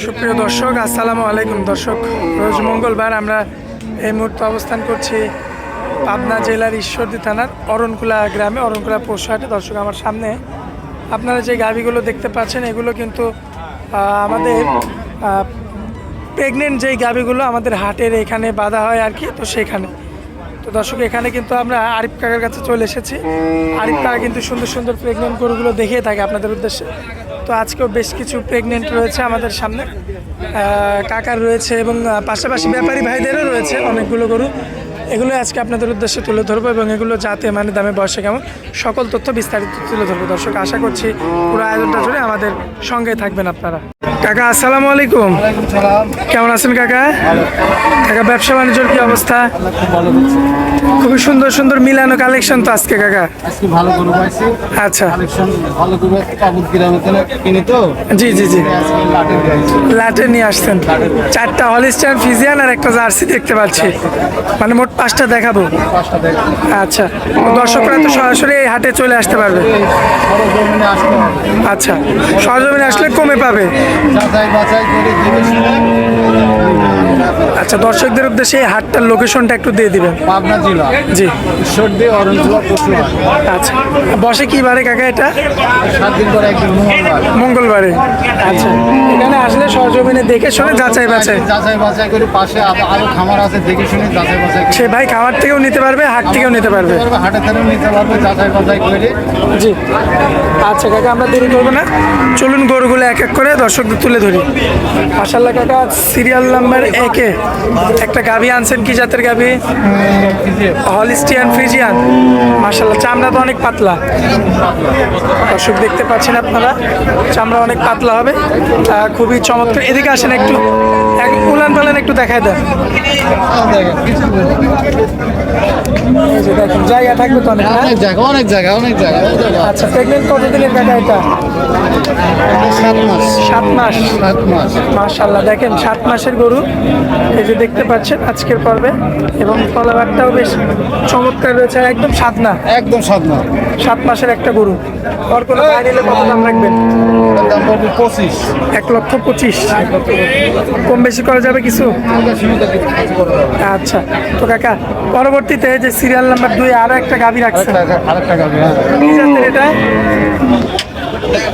সুপ্রিয় দর্শক, আসসালামু আলাইকুম। দর্শক, রোজ মঙ্গলবার আমরা এই মুহূর্তে অবস্থান করছি পাবনা জেলার ঈশ্বরদী থানার অরণকুলা গ্রামে, অরণকুলা পশুহাটে। দর্শক, আমার সামনে আপনারা যে গাভীগুলো দেখতে পাচ্ছেন এগুলো কিন্তু আমাদের প্রেগনেন্ট যেই গাভীগুলো আমাদের হাটের এখানে বাঁধা হয় আর কি, তো সেখানে। তো দর্শক, এখানে কিন্তু আমরা আরিফ কাকার কাছে চলে এসেছি। আরিফ কাকা কিন্তু সুন্দর সুন্দর প্রেগনেন্ট গরুগুলো দেখিয়ে থাকে আপনাদের উদ্দেশ্যে। তো আজকেও বেশ কিছু প্রেগনেন্ট রয়েছে আমাদের সামনে, কাকার রয়েছে এবং পাশাপাশি ব্যাপারী ভাইদেরও রয়েছে অনেকগুলো গরু। এগুলো আজকে আপনাদের উদ্দেশ্যে তুলে ধরবো এবং এগুলো যাতে মানে দামে বয়সে কেমন সকল তথ্য বিস্তারিত তুলে ধরবো। দর্শক, আশা করছি পুরো আয়োজনটা জুড়ে আমাদের সঙ্গে থাকবেন আপনারা। কাকা, আসসালামু আলাইকুম। কেমন আছেন কাকা? কাকা, ব্যবসা বাণিজ্যের কি অবস্থা? খুবই সুন্দর সুন্দর মিলানো কালেকশন তো আজকে কাকা। আজকে ভালো গরু পাইছি। আচ্ছা, কালেকশন ভালো গরু কাবুত গ্রামে কিনি তো। জি জি জি, আজকে লাটে নিয়ে আসছেন। 4টা হলিস্টাইন ফ্রিজিয়ান আর একটা জার্সি দেখতে পাচ্ছি, মানে মোট 5টা দেখাবো। 5টা দেখ। আচ্ছা, দর্শকরা তো সরাসরি এই হাটে চলে আসতে পারবে। সরজমিনে আসতে হবে। আচ্ছা, সরজমিনে আসলে কমে পাবে। যাচাই বাছাই করে দিবে। আচ্ছা, দর্শকদের উদ্দেশ্যে এই হাটটার লোকেশনটা একটু দিয়ে দিবেন। পাবনা জেলা, জি। ঈশ্বরদী অরণকুলা পশুহাট। আচ্ছা, বসে কি বারে কাকা এটা? 7 দিন পরে একদিন মঙ্গলবার। মঙ্গলবারে। আচ্ছা, এখানে আসলে সরজমিনে দেখে শুনে যাচাই বাছাই। যাচাই বাছাই করে পাশে আরো খামার আছে, দেখে শুনে যাচাই বাছাই করে সে ভাই খামার থেকেও নিতে পারবে, হাট থেকেও নিতে পারবে। হাটে থেকেও নিতে পারবে, যাচাই বাছাই করে। জি। আচ্ছা কাকা, আমরা দেরি করবো না, চলুন গরুগুলো এক এক করে দর্শকদের তুলে ধরি। মাশাআল্লাহ কাকা, সিরিয়াল নাম্বার 1-এ একটা গাভী আনছেন। কি জাতের গাভী? Holstein Friesian. মাশাআল্লাহ, চামড়া তো অনেক পাতলা। দর্শক দেখতে পাচ্ছেন আপনারা, চামড়া অনেক পাতলা হবে, খুবই চমৎকার। এদিকে আসেন একটু, উলান পালান একটু দেখায় দেন। এই যে দেখেন, জায়গা থাকবে তো অনেক। অনেক জায়গা, অনেক জায়গা, অনেক জায়গা। আচ্ছা, প্রেগনেন্ট কতদিনের কাকা এটা? 7 মাস। 7 মাস। 7 মাস। মাশাআল্লাহ, দেখেন 7 মাসের গরু এই যে দেখতে পাচ্ছেন আজকের পর্বে, এবং তলাবারটাও বেশ চমৎকার রয়েছে, একদম সাদনা। একদম 7 মাস। 7 মাসের একটা গরু। আর কোনো গায়ে নিলে কত দাম রাখবেন? দাম পড়বে 25। 1,25,000। কম বেশি করা যাবে কিছু? আচ্ছা, তো কাকা পরবর্তীতে যে সিরিয়াল নাম্বার 2-এ আরো একটা গাভী রাখছেন। আরেকটা গাবে। কি জাতের এটা?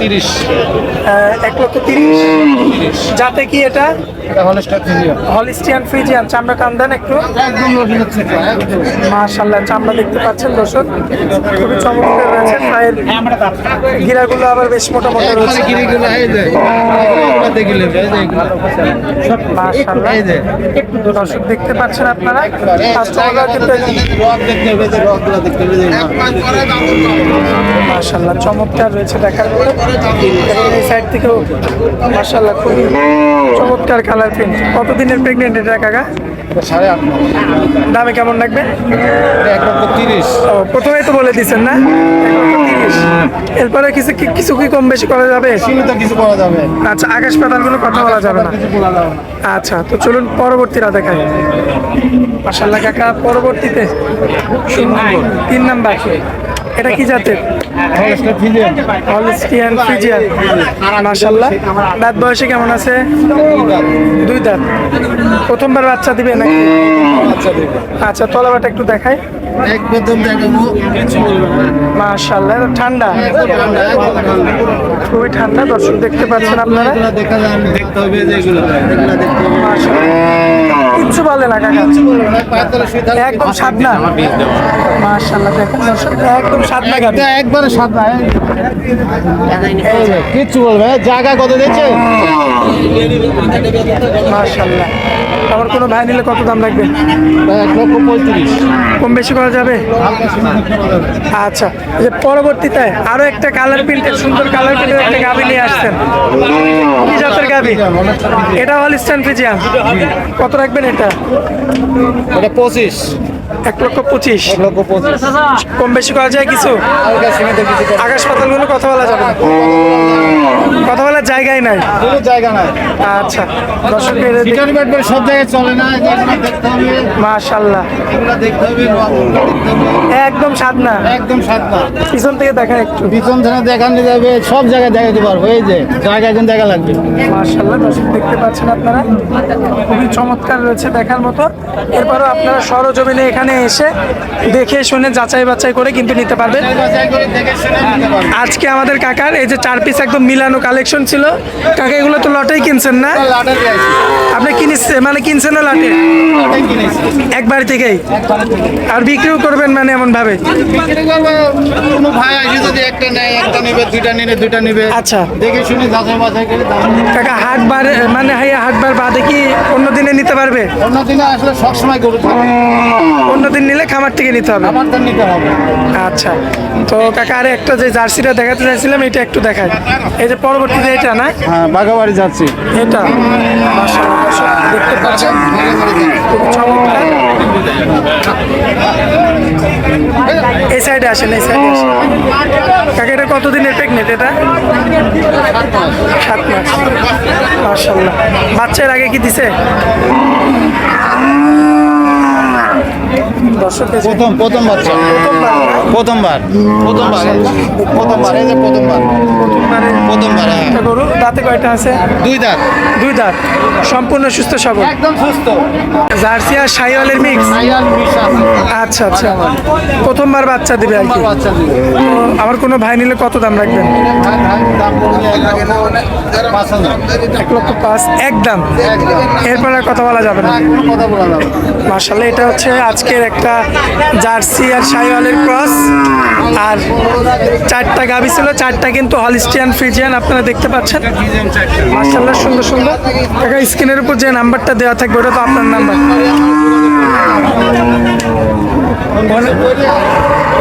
30। 1,30,000। যাতে কি এটা? এটা হলস্টার ফ্রিজিয়ান। Holstein Friesian. চামড়া টান দেন একটু। একদম নতুন হচ্ছে তো, একদম। মাশাআল্লাহ, চামড়া দেখতে পাচ্ছেন দর্শক, খুবই চমৎকার রয়েছে। পায়ের গিরাগুলো আবার বেশ মোটা মোটা রয়েছে। গিরিগুলো এই যে এগুলো দেখিলে এই যে এগুলো সব মাশাআল্লাহ, এই যে দর্শক দেখতে পাচ্ছেন আপনারা। কাস্টমাররা কিন্তু রক দেখতে হবে, যে রকগুলো দেখতে হবে। মাশাআল্লাহ চমৎকার রয়েছে দেখার মতো। এবং এই সাইড থেকেও মাশাআল্লাহ খুবই চমৎকার কালার প্রিন্ট। কতদিনের প্রেগনেন্ট এটা কাকা? 8.5 মাস। দামে কেমন লাগবে? 1,30,000। ও, প্রথমেই তো বলে দিচ্ছেন না 1,30,000। এরপরে কিছু কি কম বেশি করা যাবে? সীমিত কিছু করা যাবে। আচ্ছা, আকাশ পাতাল কোনো কথা বলা যাবে না। কিছু বলা যাবে না। আচ্ছা, তো চলুন পরবর্তীরা দেখাই। মাশাআল্লাহ কাকা, পরবর্তীতে 3 নাম্বার, এটা কি জাতের? Holstein Friesian. Holstein Friesian. মাশাআল্লাহ, দাঁত বয়সে কেমন আছে? 2 দাঁত। প্রথমবার বাচ্চা দিবে নাকি? আচ্ছা দেখো। আচ্ছা, তলাবাটা একটু দেখাই। একদম দেখাবো, কিছু বলবো না। মাশাআল্লাহ, এটা ঠান্ডা, খুবই ঠান্ডা। দর্শক দেখতে পাচ্ছেন আপনারা। এগুলো দেখা যায়, দেখতে হবে যে এগুলো দেখতে হবে। মাশাআল্লাহ, কিচ্ছু বলে না কাকা, কিছু বলবো না, পায়ের তলায় শুয়ে থাকবে। একদম সাদনা। মাশাআল্লাহ, দেখেন দর্শক, একদম সাদনা গাভী। একবারে সাদা। কিচ্ছু বলবে না। জায়গা কত দিয়েছে? মাশাআল্লাহ, আমার কোনো ভাই নিলে কত দাম লাগবে? 1,35,000। কম বেশি করা যাবে? হালকা সীমিত করা যাবে। আচ্ছা, এই যে পরবর্তীতে আরো একটা কালার প্রিন্টের, সুন্দর কালার প্রিন্টের একটা গাভী নিয়ে আসছেন। কি জাতের গাভী? এটা হলিস্টাইন ফ্রিজিয়ান। কত রাখবেন এটা? ওটা 25। 1,25,000 1,25,000 কম বেশি করা যায় কিছু? হালকা সীমিত কিছু কম। আকাশ পাতালগুলো কথা বলা যাবে না, কথা বলার জায়গায় নাই। কোনো জায়গা নাই। আচ্ছা দর্শকের চিকেন ব্যাট বল সব জায়গায় চলে না, এগুলো দেখতে হবে, মাশাআল্লাহ এগুলো দেখতে হবে, রংগুলো দেখতে হবে। একদম স্বাদ না, একদম সাদা। পিছন থেকে দেখেন একটু। পিছন থেকে দেখানো যাবে, সব জায়গায় দেখাতে পারবো। এই যে জায়গা এখন দেখা লাগবে। মাশাআল্লাহ দর্শক দেখতে পাচ্ছেন আপনারা, খুবই চমৎকার রয়েছে দেখার মতো। এরপরও আপনারা সরজমিনে এখানে এসে দেখে শুনে যাচাই বাছাই করে কিন্তু নিতে পারবেন। বাছাই করে দেখে শুনে নিতে পারবো। আজকে আমাদের কাকার এই যে 4 পিস একদম মিলানো কালেকশন ছিল। কাকা এগুলো তো লটেই কিনছেন না? লাটার দিয়েছি, আপনি কিনেছেন মানে কিনছেনও লটে লাটাই কিনেছি। একবার থেকেই? আর বিক্রিও করবেন মানে এমন ভাবে? বিক্রি করবো, কোনো ভাই আসে যদি একটা নেয়, একটা নেবে, দুইটা নিলে দুইটা নিবে। আচ্ছা দেখে শুনে যাচাই বাছাই করে দাম। কাকা হাটবার মানে হাটবার বাদে কি অন্য দিনে নিতে পারবে? অন্য দিনে আসলে সবসময় গরু থাকে, অন্য দিন নিলে খামার থেকে নিতে হবে। আমার তো নিতে হবে। আচ্ছা তো কাকা আরে একটা যে জার্সিটা দেখাতে চাইছিলাম এটা একটু দেখাই। এই যে পরবর্তীতে এটা না, হ্যাঁ, বাগাবাড়ি যাচ্ছি। এটা মাশাআল্লাহ দর্শক দেখতে পাচ্ছেন খুব চমৎকার। এই সাইডে আসেন, এই সাইডে আসেন। কাকা এটা কতদিনের প্রেগনেন্ট? এটা 7 মাস। মাশাআল্লাহ বাচ্চার আগে কি দিছে? দর্শক এই যে প্রথম বাচ্চা, প্রথমবার এই যে প্রথমবার, হ্যাঁ। একটা গরু দাঁতে কয়টা আছে? 2 দাঁত, 2 দাঁত, সম্পূর্ণ সুস্থ সবল, একদম সুস্থ। জার্সি আর শাহিওয়ালের মিক্স। আয়াল মিশ আছে। আচ্ছা আচ্ছা, প্রথমবার বাচ্চা দিবে আর কি। বাচ্চা দিবে। তো আমার কোনো ভাই নিলে কত দাম রাখবেন? দাম পড়বে 1,05,000। 1,05,000 একদম, এরপর আর কথা বলা যাবে না। কোনো কথা বলা যাবে না। মাশাআল্লাহ এটা হচ্ছে আজকের একটা জার্সি আর শাহিওয়ালের ক্রস। আর 4টা গাভী ছিল, 4টা কিন্তু হলিস্টিয়ান ফ্রিজিয়ান আপনারা দেখতে পাচ্ছেন। মাশাআল্লাহ সুন্দর সুন্দর। কাকা স্ক্রিনের উপর যে নাম্বারটা দেওয়া থাকবে ওটা তো আপনার নাম্বার,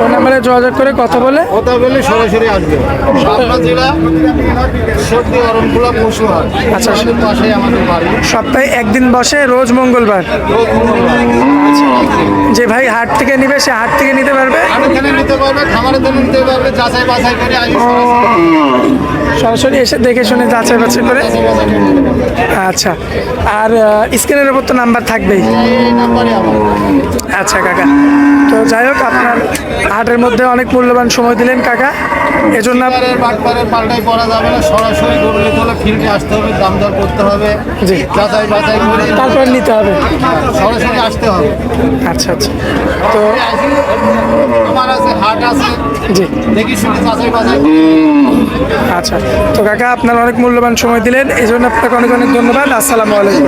ওই নাম্বারে যোগাযোগ করে কথা বলে কথা বলে সরাসরি আসবে। পাবনা জেলা সত্যি অরণকুলা পশু হাট। আচ্ছা। আমাদের পাশেই আমাদের বাড়ি। সপ্তাহে একদিন বসে, রোজ মঙ্গলবার। রোজ মঙ্গলবার। যে ভাই হাট থেকে নিবে সে হাট থেকে নিতে পারবে, আমি এখানে নিতে পারবে, খামারের জন্য নিতে পারবে, যাচাই বাছাই করে আসবে। সরাসরি এসে দেখে শুনে যাচাই বাছাই করে। আচ্ছা আর স্ক্রিনের উপর তো নাম্বার থাকবেই। এই নাম্বারে আমার। আচ্ছা কাকা, তো যাই হোক আপনার হাটের মধ্যে অনেক মূল্যবান সময় দিলেন কাকা, এজন্য বাটপারের পাল্টাই পড়া যাবে না, সরাসরি গরু নিতে হলে ফিল্ডে আসতে হবে, দাম দর করতে হবে, জি যাচাই বাছাই করে তারপর নিতে হবে। সরাসরি আসতে হবে। আচ্ছা আচ্ছা, তো আমার আছে, হাট আছে, জি দেখি শুনে যাচাই বাছাই করে। আচ্ছা, তো কাকা আপনার অনেক মূল্যবান সময় দিলেন, এই জন্য আপনাকে অনেক অনেক ধন্যবাদ। আসসালামু আলাইকুম।